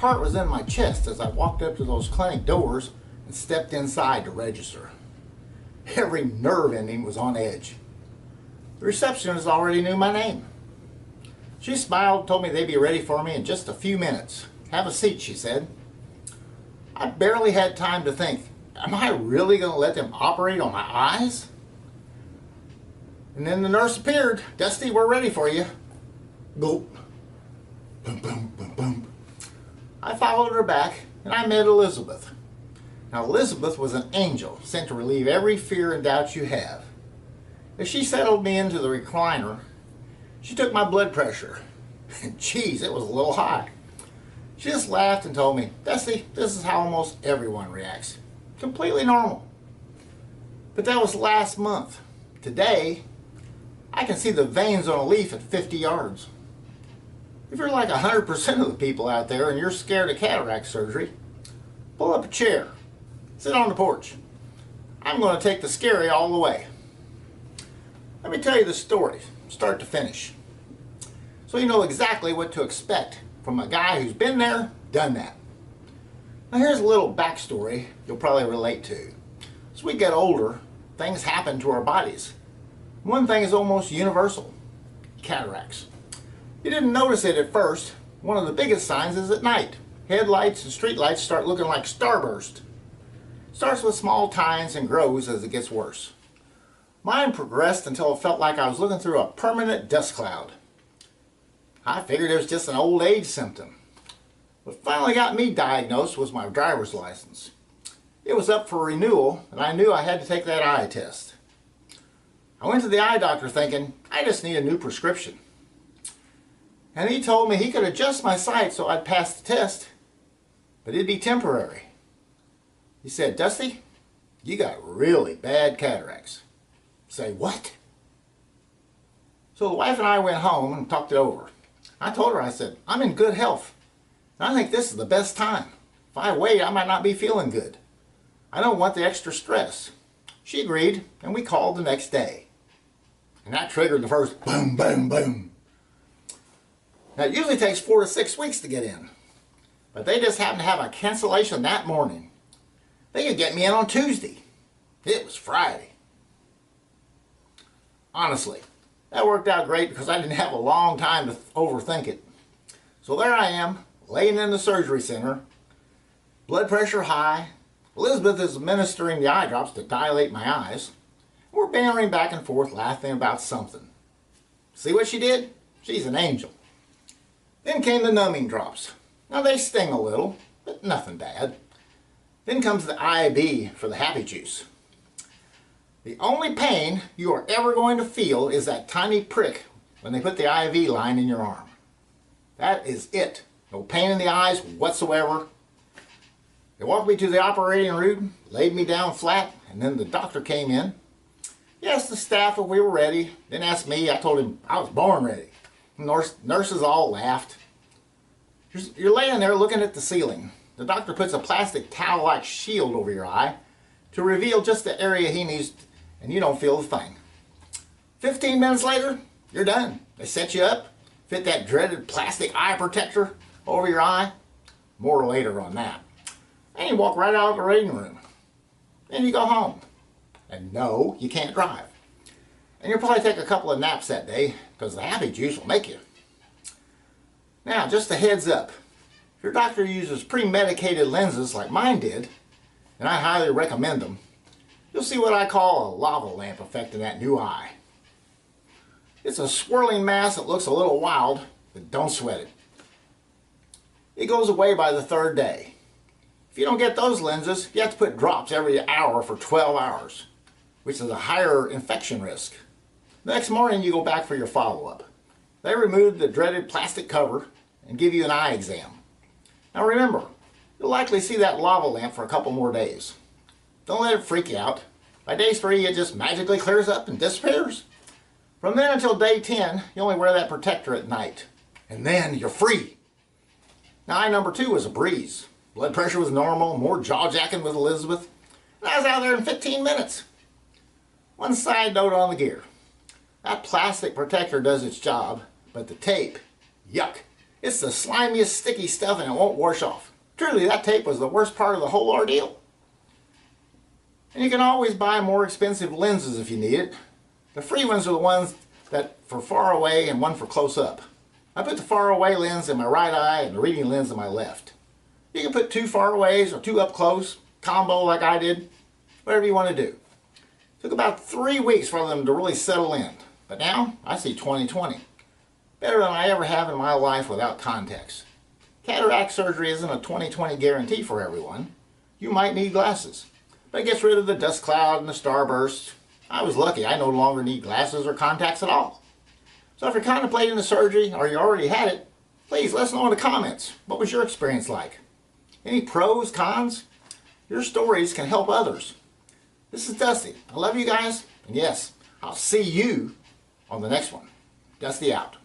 heart was in my chest as I walked up to those clinic doors and stepped inside to register. Every nerve ending was on edge. The receptionist already knew my name. She smiled, told me they'd be ready for me in just a few minutes. "Have a seat," she said. I barely had time to think, am I really going to let them operate on my eyes? And then the nurse appeared. "Dusty, we're ready for you." Gulp. Boom, boom, boom, boom. I followed her back and I met Elizabeth. Now Elizabeth was an angel sent to relieve every fear and doubt you have. As she settled me into the recliner, she took my blood pressure. And geez, it was a little high. She just laughed and told me, "Dusty, this is how almost everyone reacts. Completely normal." But that was last month. Today, I can see the veins on a leaf at 50 yards. If you're like 100% of the people out there and you're scared of cataract surgery, pull up a chair, sit on the porch. I'm going to take the scary all the way. Let me tell you the story, start to finish, so you know exactly what to expect from a guy who's been there, done that. Now here's a little backstory you'll probably relate to. As we get older, things happen to our bodies. One thing is almost universal: cataracts. You didn't notice it at first. One of the biggest signs is at night. Headlights and streetlights start looking like starburst. It starts with small tines and grows as it gets worse. Mine progressed until it felt like I was looking through a permanent dust cloud. I figured it was just an old age symptom. What finally got me diagnosed was my driver's license. It was up for renewal and I knew I had to take that eye test. I went to the eye doctor thinking, I just need a new prescription. And he told me he could adjust my sight so I'd pass the test, but it'd be temporary. He said, "Dusty, you got really bad cataracts." Say, "What?" So the wife and I went home and talked it over. I told her, I said, "I'm in good health. And I think this is the best time. If I wait, I might not be feeling good. I don't want the extra stress." She agreed, and we called the next day. And that triggered the first boom, boom, boom. Now it usually takes 4 to 6 weeks to get in, but they just happened to have a cancellation that morning. They could get me in on Tuesday. It was Friday. Honestly, that worked out great because I didn't have a long time to overthink it. So there I am, laying in the surgery center, blood pressure high. Elizabeth is administering the eye drops to dilate my eyes. We're bantering back and forth, laughing about something. See what she did? She's an angel. Then came the numbing drops. Now they sting a little, but nothing bad. Then comes the IV for the happy juice. The only pain you are ever going to feel is that tiny prick when they put the IV line in your arm. That is it. No pain in the eyes whatsoever. They walked me to the operating room, laid me down flat, and then the doctor came in. He asked the staff if we were ready, then asked me. I told him I was born ready. Nurses all laughed. You're laying there looking at the ceiling. The doctor puts a plastic towel-like shield over your eye to reveal just the area he needs, and you don't feel a thing. 15 minutes later, you're done. They set you up, fit that dreaded plastic eye protector over your eye. More later on that. And you walk right out of the operating room. Then you go home. And no, you can't drive. And you'll probably take a couple of naps that day because the happy juice will make you. Now, just a heads up. If your doctor uses pre-medicated lenses like mine did, and I highly recommend them, you'll see what I call a lava lamp effect in that new eye. It's a swirling mass that looks a little wild, but don't sweat it. It goes away by the 3rd day. If you don't get those lenses, you have to put drops every hour for 12 hours, which is a higher infection risk. The next morning you go back for your follow-up. They remove the dreaded plastic cover and give you an eye exam. Now remember, you'll likely see that lava lamp for a couple more days. Don't let it freak you out. By day 3 it just magically clears up and disappears. From then until day 10, you only wear that protector at night. And then you're free. Now eye number 2 was a breeze. Blood pressure was normal, more jaw-jacking with Elizabeth. And I was out there in 15 minutes. One side note on the gear. That plastic protector does its job, but the tape, yuck, It's the slimiest, sticky stuff and it won't wash off. Truly, that tape was the worst part of the whole ordeal. And you can always buy more expensive lenses if you need it. The free ones are the ones that for far away and one for close up. I put the far away lens in my right eye and the reading lens in my left. You can put 2 far aways or 2 up close, combo like I did, whatever you want to do. It took about 3 weeks for them to really settle in, but now I see 20/20. Better than I ever have in my life without contacts. Cataract surgery isn't a 20/20 guarantee for everyone. You might need glasses, but it gets rid of the dust cloud and the starburst. I was lucky, I no longer need glasses or contacts at all. So if you're contemplating the surgery or you already had it, please let us know in the comments. What was your experience like? Any pros, cons? Your stories can help others. This is Dusty. I love you guys, and yes, I'll see you on the next one. Dusty out.